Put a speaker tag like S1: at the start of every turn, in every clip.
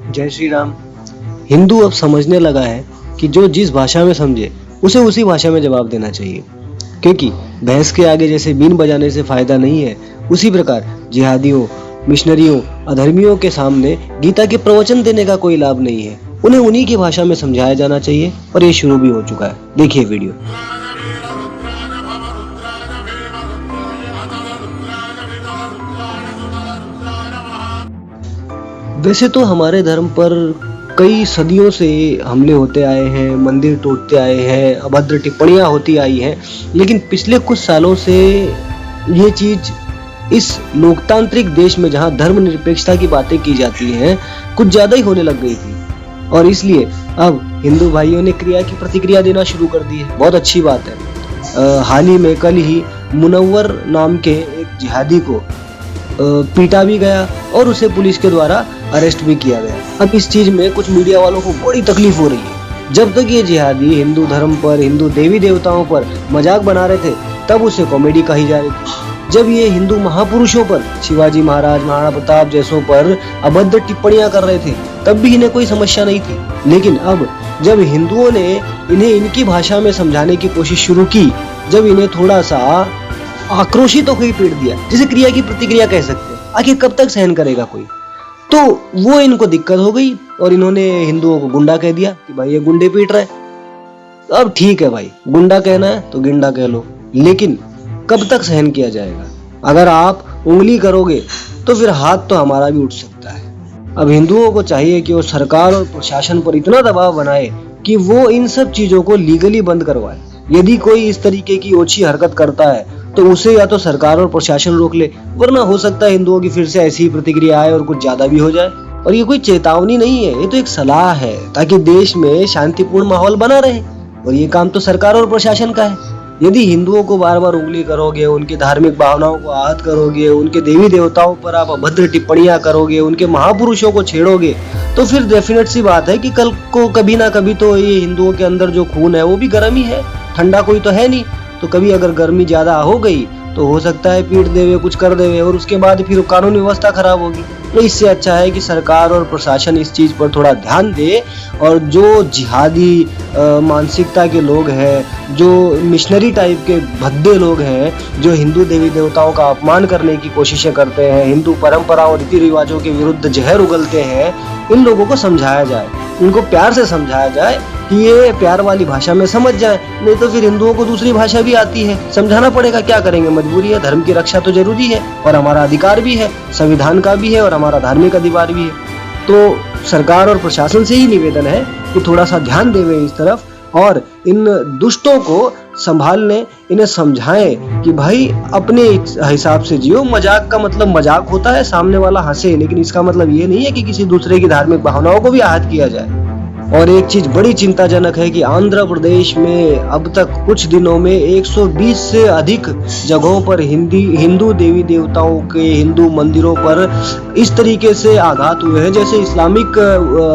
S1: जय श्री राम। हिंदू अब समझने लगा है कि जो जिस भाषा में समझे उसे उसी भाषा में जवाब देना चाहिए, क्योंकि भैंस के आगे जैसे बीन बजाने से फायदा नहीं है, उसी प्रकार जिहादियों, मिशनरियों, अधर्मियों के सामने गीता के प्रवचन देने का कोई लाभ नहीं है। उन्हें उन्हीं की भाषा में समझाया जाना चाहिए और ये शुरू भी हो चुका है। देखिए वीडियो। वैसे तो हमारे धर्म पर कई सदियों से हमले होते आए हैं, मंदिर टूटते आए हैं, अभद्र टिप्पणियां होती आई हैं, लेकिन पिछले कुछ सालों से ये चीज इस लोकतांत्रिक देश में जहां धर्मनिरपेक्षता की बातें की जाती हैं, कुछ ज्यादा ही होने लग गई थी। और इसलिए अब हिंदू भाइयों ने क्रिया की प्रतिक्रिया देना शुरू कर दी है। बहुत अच्छी बात है। हाल ही में कल ही मुनव्वर नाम के एक जिहादी को पीटा भी गया और उसे पुलिस के द्वारा अरेस्ट भी किया गया। अब इस चीज में कुछ मीडिया वालों को बड़ी तकलीफ हो रही है। जब तक ये जिहादी हिंदू धर्म पर, हिंदू देवी देवताओं पर मजाक बना रहे थे, तब उसे कॉमेडी कही जा रही थी। जब ये हिंदू महापुरुषों पर, शिवाजी महाराज, महाराणा प्रताप जैसों पर अभद्र टिप्पणियां कर रहे थे, तब भी इन्हें कोई समस्या नहीं थी। लेकिन अब जब हिंदुओं ने इन्हें इनकी भाषा में समझाने की कोशिश शुरू की, जब इन्हें थोड़ा सा आक्रोशित होकर पीट दिया, जिसे क्रिया की प्रतिक्रिया कह सकते हैं, आखिर कब तक सहन करेगा कोई? तो वो इनको दिक्कत हो गई और इन्होंने हिंदुओं को गुंडा कह दिया कि भाई ये गुंडे पीट रहे। अब ठीक है भाई, गुंडा कहना है तो गुंडा कह लो, लेकिन कब तक सहन किया जाएगा? अगर आप उंगली करोगे तो फिर हाथ तो हमारा भी उठ सकता है। अब हिंदुओं को चाहिए कि वो सरकार और प्रशासन पर इतना दबाव बनाए कि वो इन सब चीजों को लीगली बंद करवाए। यदि कोई इस तरीके की ओछी हरकत करता है तो उसे या तो सरकार और प्रशासन रोक ले, वरना हो सकता है हिंदुओं की फिर से ऐसी ही प्रतिक्रिया आए और कुछ ज्यादा भी हो जाए। और ये कोई चेतावनी नहीं है, ये तो एक सलाह है ताकि देश में शांतिपूर्ण माहौल बना रहे। और ये काम तो सरकार और प्रशासन का है। यदि हिंदुओं को बार बार उंगली करोगे, उनकी धार्मिक भावनाओं को आहत करोगे, उनके देवी देवताओं पर आप अभद्र टिप्पणियां करोगे, उनके महापुरुषों को छेड़ोगे, तो फिर डेफिनेट सी बात है कि कल को कभी ना कभी तो ये हिंदुओं के अंदर जो खून है वो भी गर्म ही है, ठंडा कोई तो है नहीं। तो कभी अगर गर्मी ज्यादा हो गई तो हो सकता है पीट देवे, कुछ कर देवे, और उसके बाद फिर कानून व्यवस्था खराब होगी। तो इससे अच्छा है कि सरकार और प्रशासन इस चीज पर थोड़ा ध्यान दे और जो जिहादी मानसिकता के लोग हैं, जो मिशनरी टाइप के भद्दे लोग हैं, जो हिंदू देवी देवताओं का अपमान करने की कोशिशें करते हैं, हिंदू परंपराओं रीति रिवाजों के विरुद्ध जहर उगलते हैं, इन लोगों को समझाया जाए, इनको प्यार से समझाया जाए कि ये प्यार वाली भाषा में समझ जाए। नहीं तो फिर हिंदुओं को दूसरी भाषा भी आती है, समझाना पड़ेगा, क्या करेंगे, मजबूरी है। धर्म की रक्षा तो जरूरी है और हमारा अधिकार भी है, संविधान का भी है और हमारा धार्मिक अधिकार भी है। तो सरकार और प्रशासन से ही निवेदन है कि थोड़ा सा ध्यान देवे इस तरफ और इन दुष्टों को संभालने, इन्हें समझाएं कि भाई अपने हिसाब से जियो। मजाक का मतलब मजाक होता है, सामने वाला हंसे, लेकिन इसका मतलब ये नहीं है कि किसी दूसरे की धार्मिक भावनाओं को भी आहत किया जाए। और एक चीज बड़ी चिंताजनक है कि आंध्र प्रदेश में अब तक कुछ दिनों में 120 से अधिक जगहों पर हिंदू देवी देवताओं के, हिंदू मंदिरों पर इस तरीके से आघात हुए हैं जैसे इस्लामिक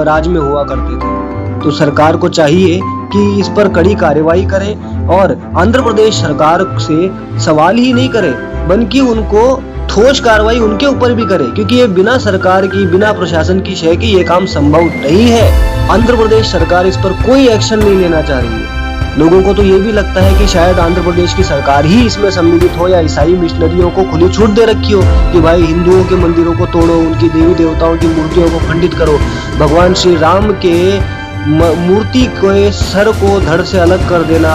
S1: राज में हुआ करते थे। तो सरकार को चाहिए कि इस पर कड़ी कार्रवाई करे और आंध्र प्रदेश सरकार से सवाल ही नहीं करे, बल्कि उनको ठोस कार्रवाई उनके ऊपर भी करे, क्योंकि ये बिना सरकार की, बिना प्रशासन की शय की ये काम संभव नहीं है। आंध्र प्रदेश सरकार इस पर कोई एक्शन नहीं लेना चाह रही है। लोगों को तो ये भी लगता है कि शायद आंध्र प्रदेश की सरकार ही इसमें सम्मिलित हो या ईसाई मिशनरियों को खुली छूट दे रखी हो कि भाई हिंदुओं के मंदिरों को तोड़ो, उनकी देवी देवताओं की मूर्तियों को खंडित करो। भगवान श्री राम के मूर्ति के सर को धड़ से अलग कर देना,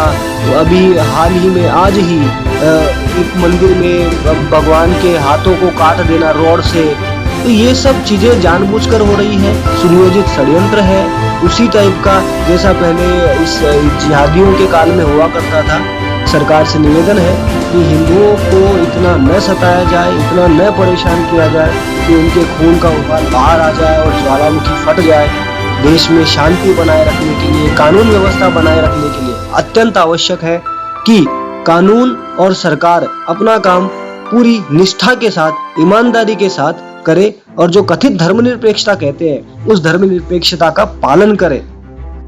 S1: अभी हाल ही में आज ही एक मंदिर में भगवान के हाथों को काट देना रॉड से, तो ये सब चीजें जानबूझकर हो रही है, सुनियोजित षड्यंत्र है, उसी टाइप का जैसा पहले इस जिहादियों के काल में हुआ करता था। सरकार से निवेदन है कि हिंदुओं को इतना न सताया जाए, इतना न परेशान किया जाए कि उनके खून का उबाल बाहर आ जाए और ज्वालामुखी फट जाए। देश में शांति बनाए रखने के लिए, कानून व्यवस्था बनाए रखने के लिए अत्यंत आवश्यक है कि कानून और सरकार अपना काम पूरी निष्ठा के साथ, ईमानदारी के साथ करे और जो कथित धर्मनिरपेक्षता कहते हैं उस धर्मनिरपेक्षता का पालन करे।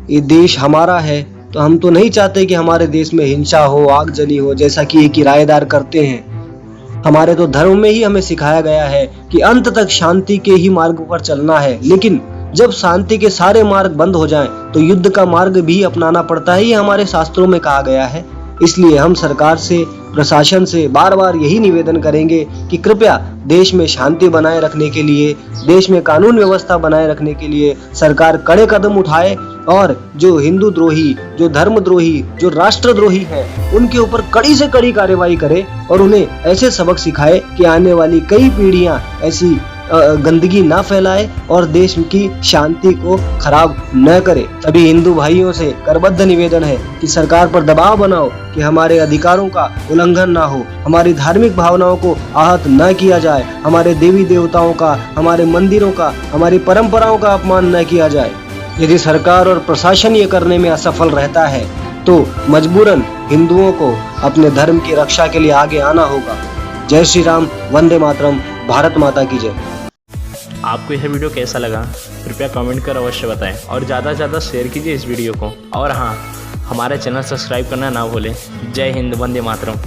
S1: ये देश हमारा है, तो हम तो नहीं चाहते कि हमारे देश में हिंसा हो, आगजनी हो, जैसा कि ये किराएदार करते हैं। हमारे तो धर्म में ही हमें सिखाया गया है कि अंत तक शांति के ही मार्ग पर चलना है, लेकिन जब शांति के सारे मार्ग बंद हो जाएं, तो युद्ध का मार्ग भी अपनाना पड़ता है, ये हमारे शास्त्रों में कहा गया है। इसलिए हम सरकार से, प्रशासन से बार बार यही निवेदन करेंगे कि कृपया देश में शांति बनाए रखने के लिए, देश में कानून व्यवस्था बनाए रखने के लिए सरकार कड़े कदम उठाए और जो हिंदू द्रोही, जो धर्मद्रोही, जो राष्ट्रद्रोही हैं, उनके ऊपर कड़ी से कड़ी कार्रवाई करे और उन्हें ऐसे सबक सिखाए कि आने वाली कई पीढ़ियां ऐसी गंदगी ना फैलाए और देश की शांति को खराब न करे। सभी हिंदू भाइयों से करबद्ध निवेदन है कि सरकार पर दबाव बनाओ कि हमारे अधिकारों का उल्लंघन ना हो, हमारी धार्मिक भावनाओं को आहत न किया जाए, हमारे देवी देवताओं का, हमारे मंदिरों का, हमारी परंपराओं का अपमान न किया जाए। यदि सरकार और प्रशासन ये करने में असफल रहता है तो मजबूरन हिंदुओं को अपने धर्म की रक्षा के लिए आगे आना होगा। जय श्री राम, वंदे मातरम, भारत माता की जय।
S2: आपको यह वीडियो कैसा लगा कृपया कमेंट कर अवश्य बताएं और ज़्यादा से ज़्यादा शेयर कीजिए इस वीडियो को। और हाँ, हमारे चैनल सब्सक्राइब करना ना भूलें। जय हिंद, वंदे मातरम।